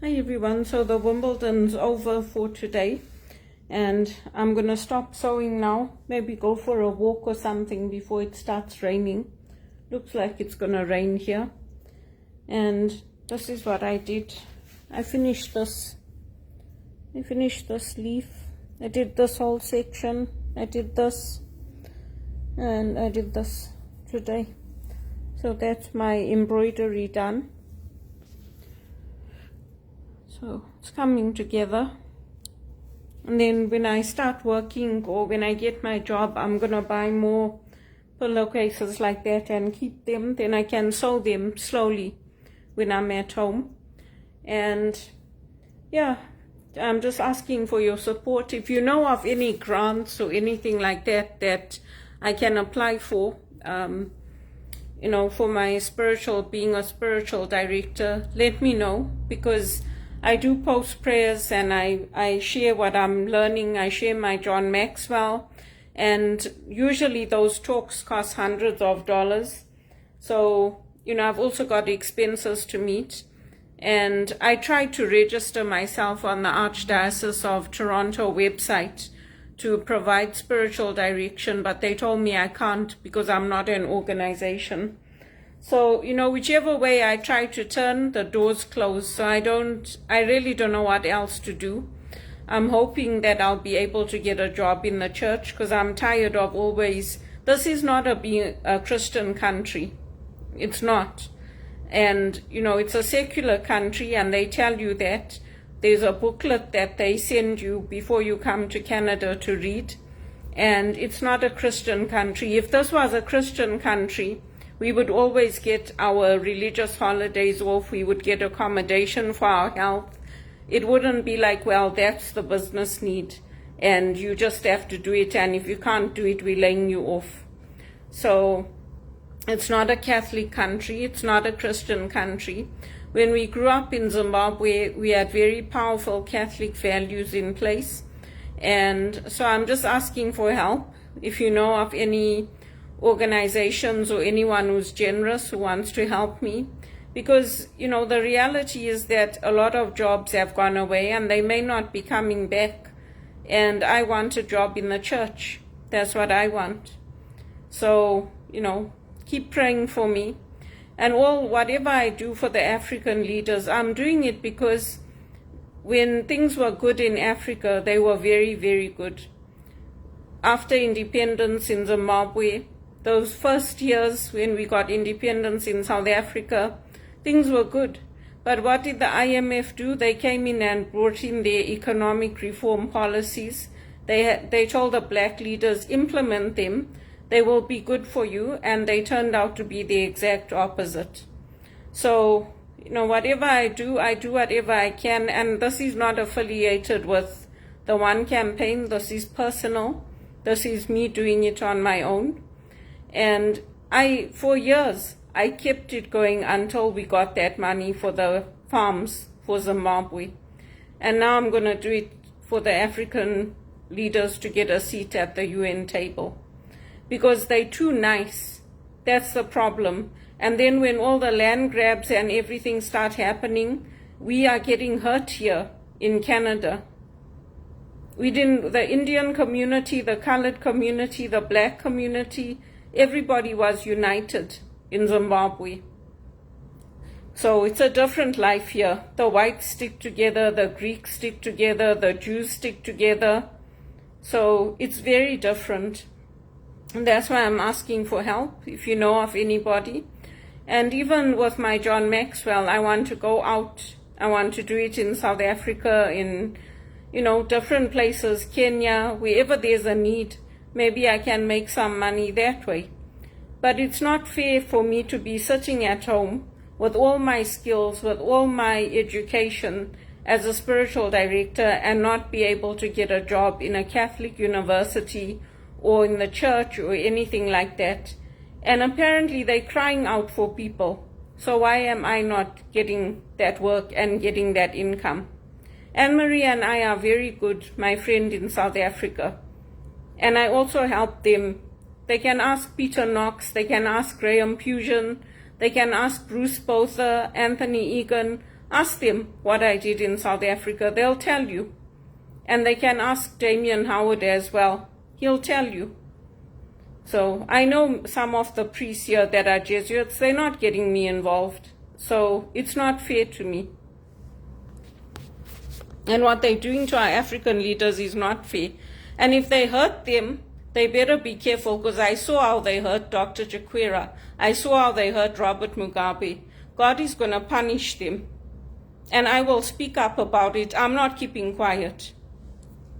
Hi everyone, so the Wimbledon's over for today and I'm gonna stop sewing now, maybe go for a walk or something before it starts raining. Looks like it's gonna rain here. And this is what I did. I finished this leaf. I did this whole section. I did this and I did this today. So that's my embroidery done. So it's coming together, and then when I start working or when I get my job, I'm gonna buy more pillowcases like that and keep them. Then I can sew them slowly when I'm at home. And yeah, I'm just asking for your support. If you know of any grants or anything like that that I can apply for, for my being a spiritual director, let me know, because I do post prayers and I share what I'm learning. I share my John Maxwell, and usually those talks cost hundreds of dollars. So, I've also got expenses to meet, and I tried to register myself on the Archdiocese of Toronto website to provide spiritual direction, but they told me I can't because I'm not an organization. So, whichever way I try to turn, the doors close. So I really don't know what else to do. I'm hoping that I'll be able to get a job in the church, because I'm tired of always, this is not a Christian country. It's not. And, it's a secular country, and they tell you that. There's a booklet that they send you before you come to Canada to read. And it's not a Christian country. If this was a Christian country, we would always get our religious holidays off. We would get accommodation for our health. It wouldn't be like, well, that's the business need and you just have to do it, and if you can't do it, we're laying you off. So it's not a Catholic country. It's not a Christian country. When we grew up in Zimbabwe, we had very powerful Catholic values in place. And so I'm just asking for help. If you know of any organizations or anyone who's generous who wants to help me, because the reality is that a lot of jobs have gone away and they may not be coming back, and I want a job in the church. That's what I want. So keep praying for me, and whatever I do for the African leaders, I'm doing it because when things were good in Africa, they were very, very good. After independence in Zimbabwe, those first years when we got independence in South Africa, things were good. But what did the IMF do? They came in and brought in their economic reform policies. They told the black leaders, implement them, they will be good for you, and they turned out to be the exact opposite. So, whatever I do whatever I can, and this is not affiliated with the one campaign. This is personal. This is me doing it on my own. And for years, I kept it going until we got that money for the farms for Zimbabwe. And now I'm going to do it for the African leaders to get a seat at the UN table. Because they're too nice. That's the problem. And then when all the land grabs and everything start happening, we are getting hurt here in Canada. The Indian community, the colored community, the black community, everybody was united in Zimbabwe. So it's a different life here. The whites stick together, the Greeks stick together, the Jews stick together. So it's very different. And that's why I'm asking for help, if you know of anybody. And even with my John Maxwell, I want to go out. I want to do it in South Africa, in different places, Kenya, wherever there's a need. Maybe I can make some money that way. But it's not fair for me to be sitting at home with all my skills, with all my education as a spiritual director, and not be able to get a job in a Catholic university or in the church or anything like that. And apparently they're crying out for people. So why am I not getting that work and getting that income? Anne-Marie and I are very good, my friend in South Africa. And I also help them. They can ask Peter Knox, they can ask Graham Fusion, they can ask Bruce Botha, Anthony Egan. Ask them what I did in South Africa. They'll tell you. And they can ask Damien Howard as well. He'll tell you. So I know some of the priests here that are Jesuits, they're not getting me involved. So it's not fair to me. And what they're doing to our African leaders is not fair. And if they hurt them, they better be careful, because I saw how they hurt Dr. Chakwera. I saw how they hurt Robert Mugabe. God is going to punish them. And I will speak up about it. I'm not keeping quiet.